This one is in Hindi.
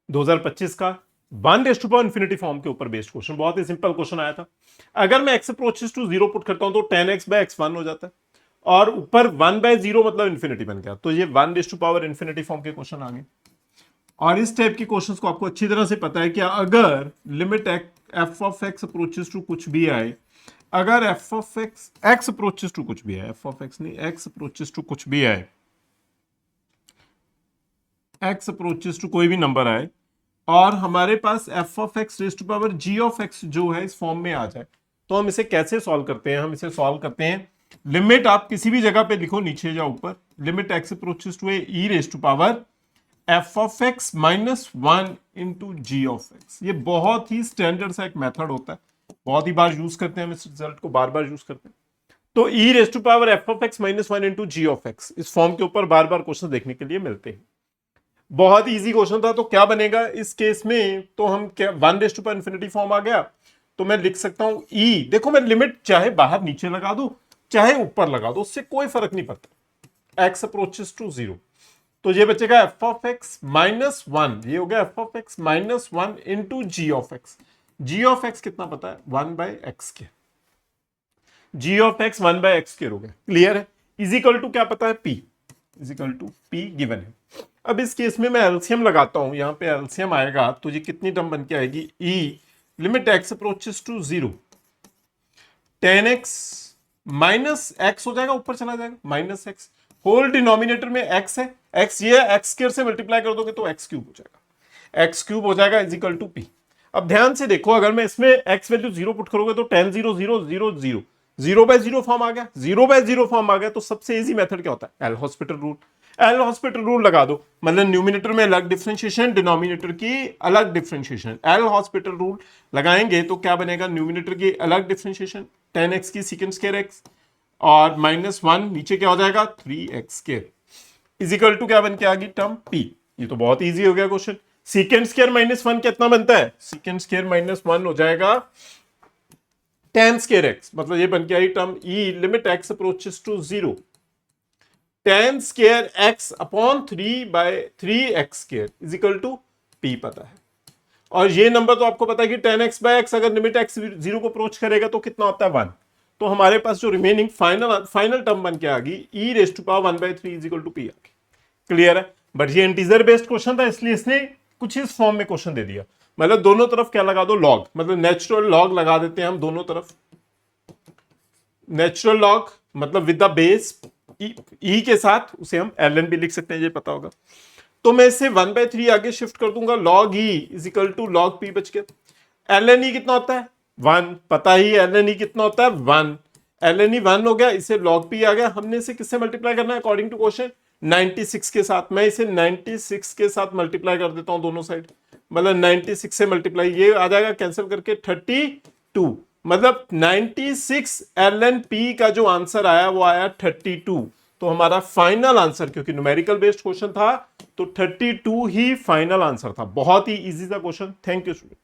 2025 का 1⁻∞ फॉर्म के ऊपर बेस्ड क्वेश्चन, बहुत ही सिंपल क्वेश्चन आया था। अगर मैं x अप्रोचेस टू 0 पुट करता हूं तो 10x/x1 हो जाता है, और ऊपर 1/0 मतलब इन्फिनिटी बन गया, तो ये 1⁻∞ फॉर्म के क्वेश्चन आ गए। और इस टाइप के क्वेश्चंस को आपको अच्छी तरह से पता है कि अगर limit f of x approaches to कुछ भी आए, अगर f of x approaches to कुछ भी आए, f ऑफ x नहीं, x अप्रोचेस टू कुछ भी आए, x अप्रोचेस टू कोई भी नंबर आए, और हमारे पास f of x raise to power g of x जो है इस फॉर्म में आ जाए, तो हम इसे कैसे सॉल्व करते हैं? हम इसे सॉल्व करते हैं, लिमिट आप किसी भी जगह पे लिखो, नीचे या ऊपर, limit x approaches to e raise to power f of x minus 1 into g of x। ये बहुत ही स्टैंडर्ड सा एक मेथड होता है, बहुत ही बार यूज करते हैं हम, इस रिजल्ट को बार बार यूज करते हैं। तो e raise to power f of x minus 1 into g of x इस फॉर्म के ऊपर बार बार क्वेश्चन देखने के लिए मिलते हैं। बहुत इजी क्वेश्चन था, तो क्या बनेगा इस केस में? तो हम क्या 1⁻∞ फॉर्म आ गया, तो मैं लिख सकता हूं e, देखो मैं लिमिट चाहे बाहर नीचे लगा दूं चाहे ऊपर लगा दो, उससे कोई फर्क नहीं पड़ता, x अप्रोचेस टू 0, तो ये बचेगा f ऑफ x माइनस 1, ये हो गया f of x minus 1 into g of x। G of x कितना पता है? 1/x के, जी ऑफ x 1/x के हो गया, क्लियर है? इजिकल टू क्या पता है? p, equal to p given है। अब इस केस में मैं एलसीएम लगाता हूं, यहां पे एलसीएम आएगा तो ये कितनी टर्म बन के आएगी? e limit x approaches to 0, 10x minus x हो जाएगा, ऊपर चला जाएगा माइनस x, होल डिनोमिनेटर में x है, x ये x स्क्वायर से मल्टीप्लाई कर दोगे तो x क्यूब हो जाएगा, x क्यूब हो जाएगा इजिकल टू p। अब ध्यान से देखो, अगर मैं इसमें x वैल्यू 0 पुट करोगे तो 10 0 0 0 0 0/0 फॉर्म आ गया, 0/0 फॉर्म आ गया, तो सबसे इजी मेथड क्या होता है? L hospital rule. L hospital rule लगा दो, मतलब न्यूमिनेटर में अलग डिफरेंशिएशन, डिनोमिनेटर की अलग डिफरेंशिएशन। एल हॉस्पिटल रूल लगाएंगे तो क्या बनेगा? न्यूमिनेटर की अलग डिफरेंशिएशन 10x की सीकेंड स्क्वायर x, और माइनस 1 नीचे क्या हो जाएगा? 3x स्क्वायर, इजिकल टू क्या बन के आ गई? Term p। ये तो बहुत इजी हो गया क्वेश्चन। सीकेंड स्क्वायर माइनस 1 कितना बनता है? सीकेंड स्क्वायर माइनस 1 हो जाएगा 10 स्क्वायर x, मतलब ये बन के आई term e limit x approaches to 0, 10 square x upon 3/3x square equal to p पता है। और ये नंबर तो आपको पता है कि 10x/x अगर लिमिट x 0 को अप्रोच करेगा तो कितना होता है? 1। तो हमारे पास जो रिमेनिंग फाइनल टर्म बन के आ गई e raise to power 1/3 equal to p आ गई, क्लियर है? बट ये इंटीजर बेस्ड क्वेश्चन था, इसलिए इसने कुछ इस फॉर्म में क्वेश्चन दे दिया, मतलब दोनों तरफ क्या लगा दो? लॉग, मतलब नेचुरल लॉग लगा देते हैं हम दोनों तरफ। नेचुरल लॉग मतलब विद द बेस e के साथ, उसे हम ln भी लिख सकते हैं, ये पता होगा। तो मैं इसे 1/3 आगे शिफ्ट कर दूंगा, log e equal to log p बच गया। ln e कितना होता है? 1, पता ही ln e कितना होता है? 1, ln e 1 हो गया, इसे log p आ गया। हमने इसे किससे मल्टीप्लाई करना है अकॉर्डिंग टू क्वेश्चन? 96 के साथ। मैं इसे 96 के साथ मल्टीप्लाई कर देता हूं दोनों साइड, मतलब 96 से मल्टीप्लाई, ये आ जाएगा कैंसिल करके 32, मतलब 96 ln p का जो आंसर आया वो आया 32। तो हमारा फाइनल आंसर, क्योंकि न्यूमेरिकल बेस्ड क्वेश्चन था, तो 32 ही फाइनल आंसर था। बहुत ही इजी सा क्वेश्चन। Thank you student.